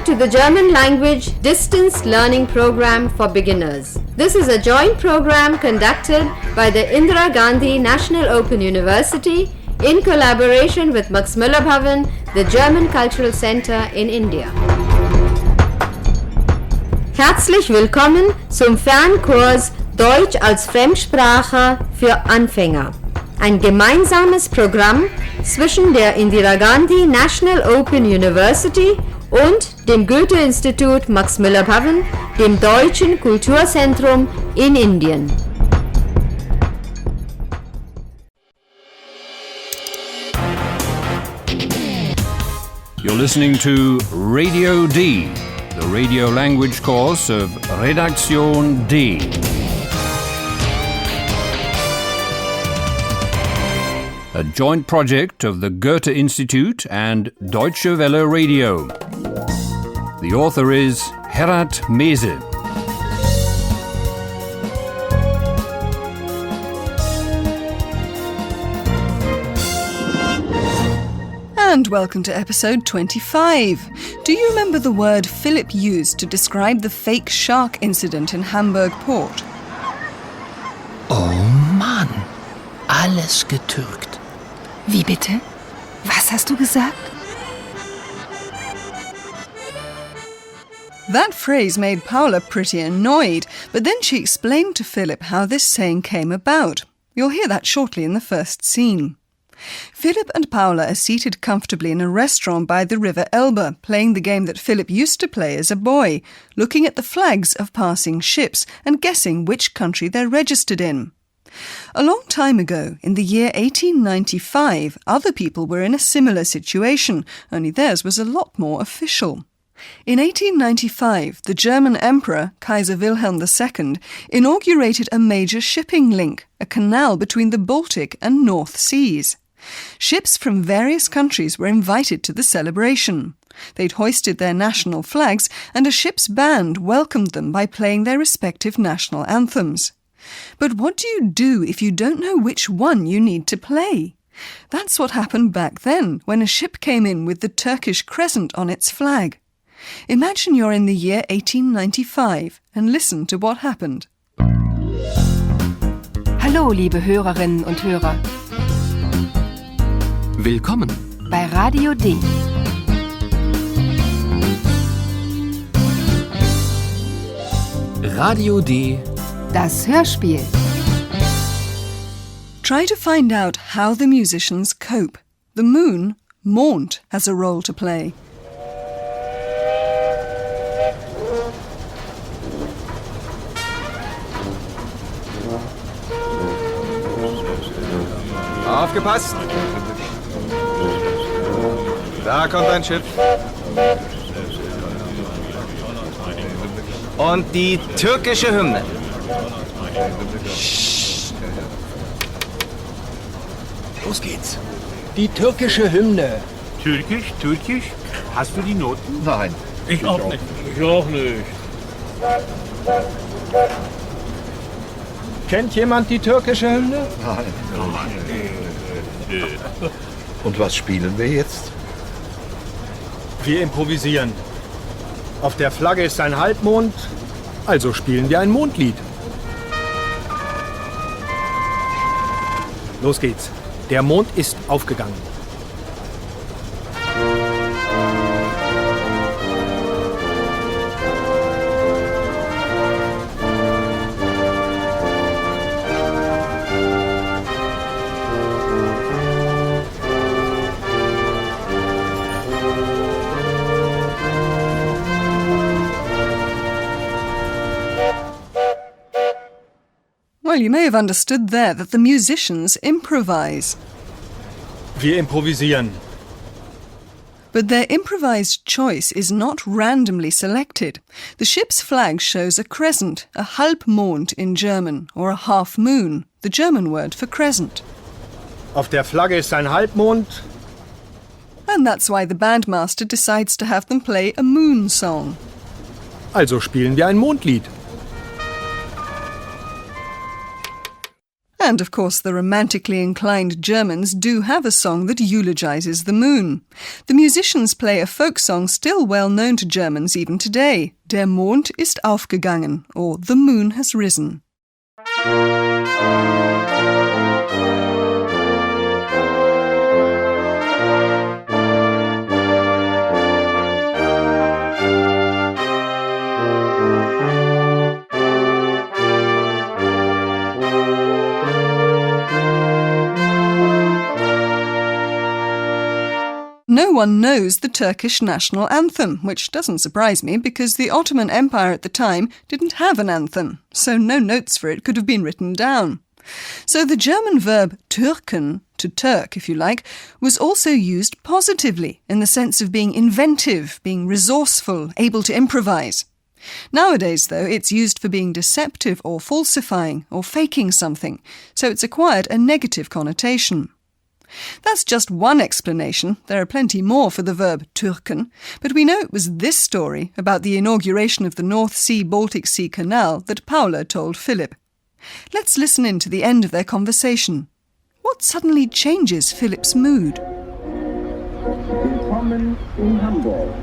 to the German language distance learning program for beginners. This is a joint program conducted by the Indira Gandhi National Open University in collaboration with Max Müller Bhavan, the German Cultural Center in India. Herzlich willkommen zum Fernkurs Deutsch als Fremdsprache für Anfänger. Ein gemeinsames Programm zwischen der Indira Gandhi National Open University und dem Goethe-Institut Max Müller Bhavan, dem Deutschen Kulturzentrum in Indien. You're listening to Radio D, the radio language course of Redaktion D. A joint project of the Goethe Institute and Deutsche Welle Radio. The author is Herat Mese. And welcome to episode 25. Do you remember the word Philip used to describe the fake shark incident in Hamburg Port? Oh Mann, alles getürkt. Wie bitte? Was hast du gesagt? That phrase made Paula pretty annoyed, but then she explained to Philip how this saying came about. You'll hear that shortly in the first scene. Philip and Paula are seated comfortably in a restaurant by the River Elbe, playing the game that Philip used to play as a boy, looking at the flags of passing ships and guessing which country they're registered in. A long time ago, in the year 1895, other people were in a similar situation, only theirs was a lot more official. In 1895, the German Emperor, Kaiser Wilhelm II, inaugurated a major shipping link, a canal between the Baltic and North Seas. Ships from various countries were invited to the celebration. They'd hoisted their national flags, and a ship's band welcomed them by playing their respective national anthems. But what do you do if you don't know which one you need to play? That's what happened back then, when a ship came in with the Turkish crescent on its flag. Imagine you're in the year 1895 and listen to what happened. Hallo, liebe Hörerinnen und Hörer. Willkommen Bei Radio D. Radio D. Das Hörspiel. Try to find out how the musicians cope. The moon, Mond, has a role to play. Aufgepasst! Da kommt ein Schiff. Und die türkische Hymne. Los geht's. Die türkische Hymne. Türkisch? Hast du die Noten? Nein. Ich auch nicht. Ich auch nicht. Kennt jemand die türkische Hymne? Nein. Und was spielen wir jetzt? Wir improvisieren. Auf der Flagge ist ein Halbmond, also spielen wir ein Mondlied. Los geht's. Der Mond ist aufgegangen. Well, you may have understood there that the musicians improvise. Wir improvisieren. But their improvised choice is not randomly selected. The ship's flag shows a crescent, a Halbmond in German, or a half moon, the German word for crescent. Auf der Flagge ist ein Halbmond. And that's why the bandmaster decides to have them play a moon song. Also spielen wir ein Mondlied. And, of course, the romantically inclined Germans do have a song that eulogizes the moon. The musicians play a folk song still well known to Germans even today, Der Mond ist aufgegangen, or The Moon has risen. No one knows the Turkish national anthem, which doesn't surprise me because the Ottoman Empire at the time didn't have an anthem, so no notes for it could have been written down. So the German verb türken, to Turk if you like, was also used positively in the sense of being inventive, being resourceful, able to improvise. Nowadays, though, it's used for being deceptive or falsifying or faking something, so it's acquired a negative connotation. That's just one explanation. There are plenty more for the verb türken, but we know it was this story about the inauguration of the North Sea-Baltic Sea Canal that Paula told Philip. Let's listen in to the end of their conversation. What suddenly changes Philip's mood? Willkommen in Hamburg.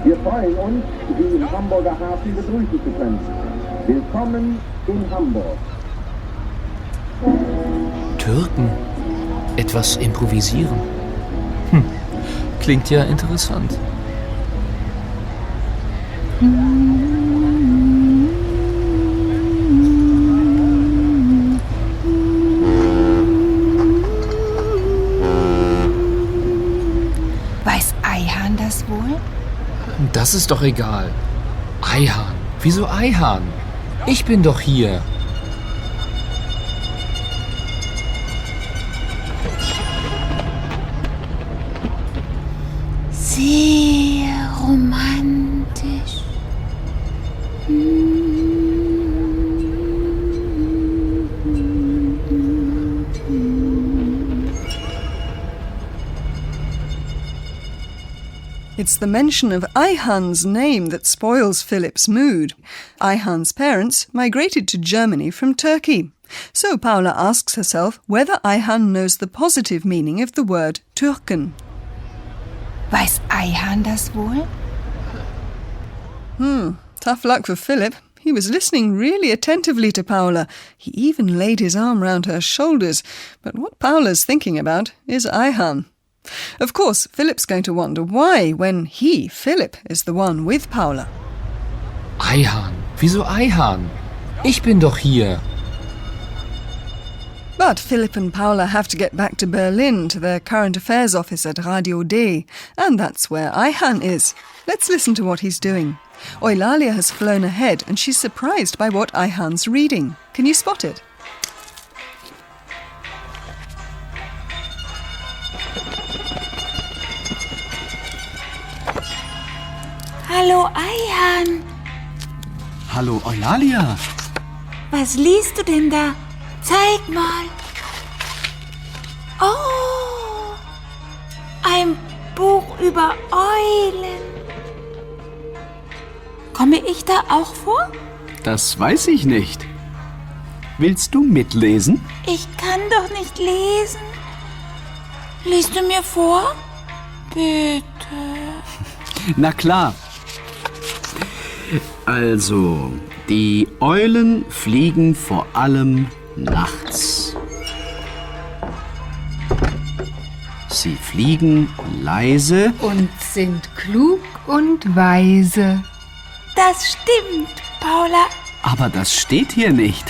Wir freuen uns, Sie im Hamburger Hafen begrüßen zu können. Willkommen in Hamburg. Türken? Etwas improvisieren? Klingt ja interessant. Weiß Ayhan das wohl? Das ist doch egal. Ayhan. Wieso Ayhan? Ich bin doch hier. Sehr romantisch. It's the mention of Ayhan's name that spoils Philip's mood. Ayhan's parents migrated to Germany from Turkey. So Paula asks herself whether Ayhan knows the positive meaning of the word Türken. Weiß Ayhan das wohl? Tough luck for Philip. He was listening really attentively to Paula. He even laid his arm round her shoulders. But what Paula's thinking about is Ayhan. Of course, Philip's going to wonder why when he, Philip, is the one with Paula. Ayhan. Wieso Ayhan? Ich bin doch hier. But Philip and Paula have to get back to Berlin to their current affairs office at Radio D, and that's where Ayhan is. Let's listen to what he's doing. Eulalia has flown ahead and she's surprised by what Ayhan's reading. Can you spot it? Hallo Ayhan. Hallo Eulalia. Was liest du denn da? Zeig mal. Oh, ein Buch über Eulen. Komme ich da auch vor? Das weiß ich nicht. Willst du mitlesen? Ich kann doch nicht lesen. Liest du mir vor? Bitte. Na klar. Also, die Eulen fliegen vor allem nachts. Sie fliegen leise Und sind klug und weise. Das stimmt, Paula. aber das steht hier nicht.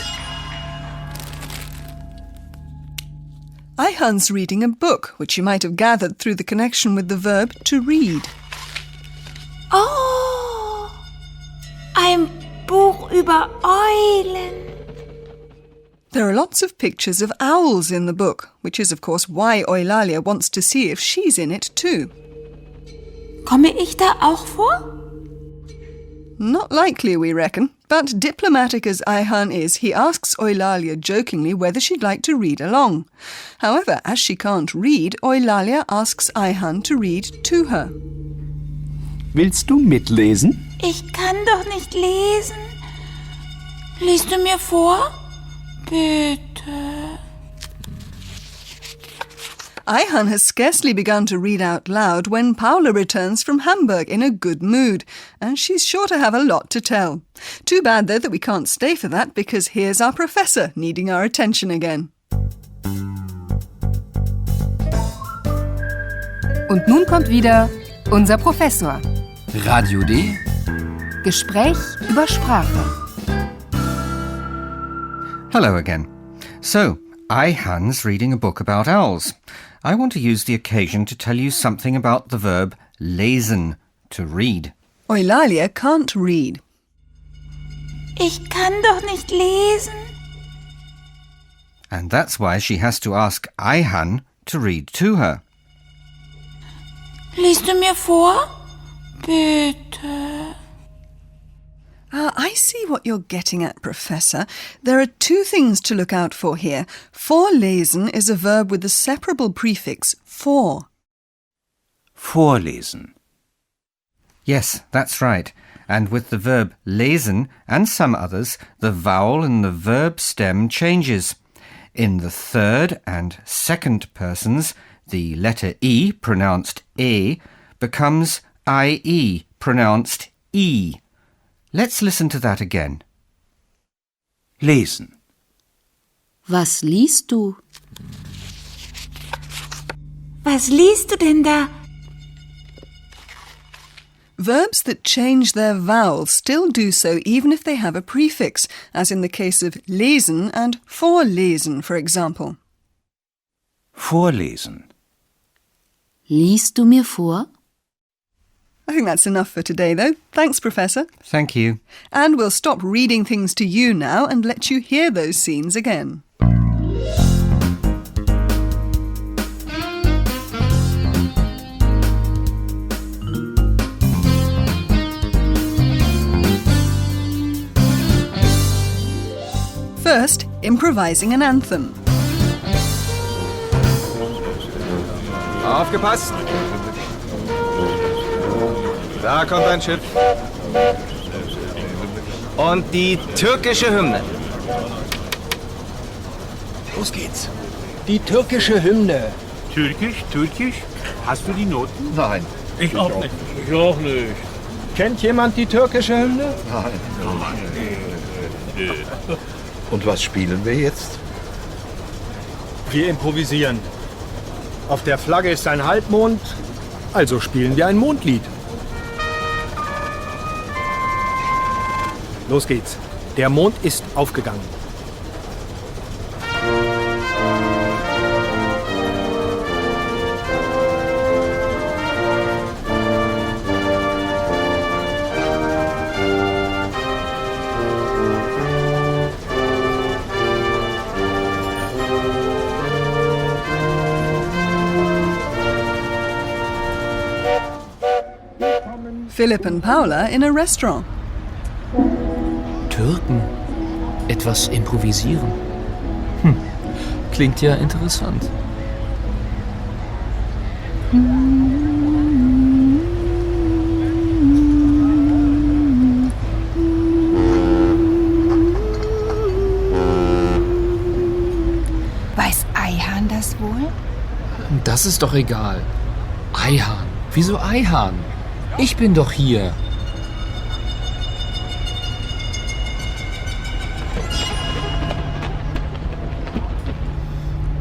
Ayhan's reading a book, which you might have gathered through the connection with the verb to read. Oh, ein Buch über Eulen. There are lots of pictures of owls in the book, which is of course why Eulalia wants to see if she's in it too. Komme ich da auch vor? Not likely, we reckon, but diplomatic as Ayhan is, he asks Eulalia jokingly whether she'd like to read along. However, as she can't read, Eulalia asks Ayhan to read to her. Willst du mitlesen? Ich kann doch nicht lesen. Liest du mir vor? Bitte. Ayhan has scarcely begun to read out loud when Paula returns from Hamburg in a good mood, and she's sure to have a lot to tell. Too bad, though, that we can't stay for that, because here's our professor needing our attention again. Und nun kommt wieder unser Professor. Radio D. Gespräch über Sprache. Hello again. So, Ayhan's reading a book about owls. I want to use the occasion to tell you something about the verb lesen, to read. Eulalia can't read. Ich kann doch nicht lesen. And that's why she has to ask Ayhan to read to her. Liest du mir vor? Bitte. I see what you're getting at, Professor. There are two things to look out for here. Vorlesen is a verb with the separable prefix vor. Vorlesen. Yes, that's right. And with the verb lesen and some others, the vowel in the verb stem changes. In the third and second persons, the letter E, pronounced E, becomes IE, pronounced E. Let's listen to that again. Lesen. Was liest du? Was liest du denn da? Verbs that change their vowel still do so even if they have a prefix, as in the case of lesen and vorlesen, for example. Vorlesen. Liest du mir vor? I think that's enough for today, though. Thanks, Professor. Thank you. And we'll stop reading things to you now and let you hear those scenes again. First, improvising an anthem. Aufgepasst! Da kommt ein Schiff. Und die türkische Hymne. Los geht's. Die türkische Hymne. Türkisch, Türkisch? Hast du die Noten? Nein. Ich auch nicht. Ich auch nicht. Kennt jemand die türkische Hymne? Nein. Und was spielen wir jetzt? Wir improvisieren. Auf der Flagge ist ein Halbmond, also spielen wir ein Mondlied. Los geht's. Der Mond ist aufgegangen. Philip and Paula in a restaurant. Türken. Etwas improvisieren. Klingt ja interessant. Weiß Ayhan das wohl? Das ist doch egal. Ayhan. Wieso Ayhan? Ich bin doch hier.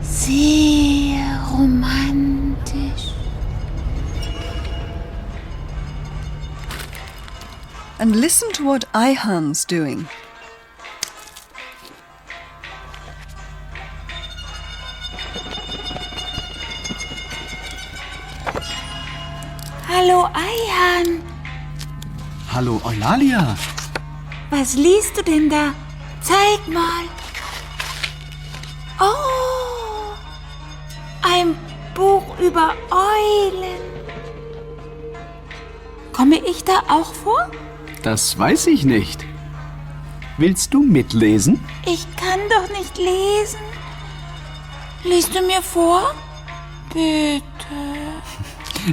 Sehr romantisch. And listen to what Ayhan's doing. Hallo Ayhan. Hallo Eulalia. Was liest du denn da? Zeig mal. Oh, ein Buch über Eulen. Komme ich da auch vor? Das weiß ich nicht. Willst du mitlesen? Ich kann doch nicht lesen. Liest du mir vor? Bitte.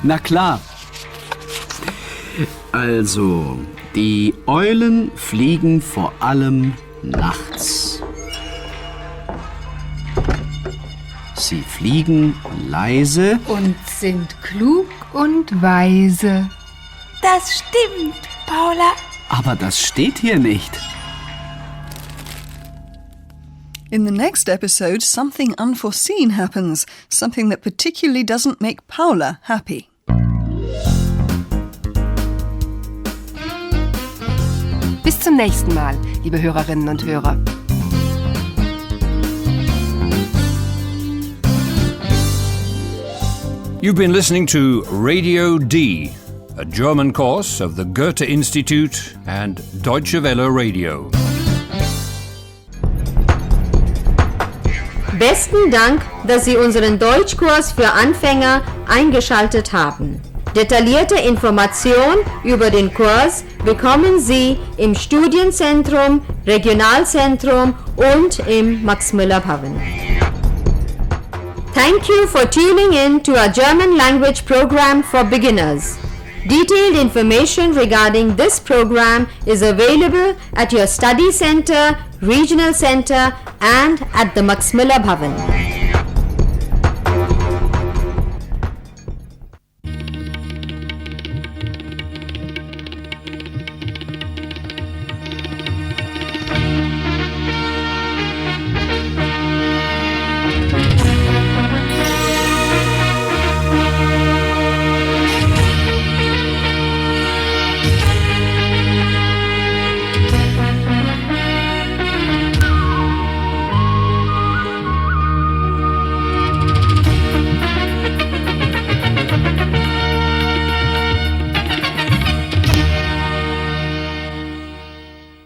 Na klar. Also, die Eulen fliegen vor allem nachts. Sie fliegen leise und sind klug und weise. Das stimmt, Paula. Aber das steht hier nicht. In the next episode, something unforeseen happens, something that particularly doesn't make Paula happy. Bis zum nächsten Mal, liebe Hörerinnen und Hörer. You've been listening to Radio D, a German course of the Goethe Institute and Deutsche Welle Radio. Besten Dank, dass Sie unseren Deutschkurs für Anfänger eingeschaltet haben. Detaillierte Informationen über den Kurs bekommen Sie im Studienzentrum, Regionalzentrum und im Max-Müller-Pavillion. Thank you for tuning in to our German language program for beginners. Detailed information regarding this program is available at your study center, regional center and at the Max Müller Pavillion.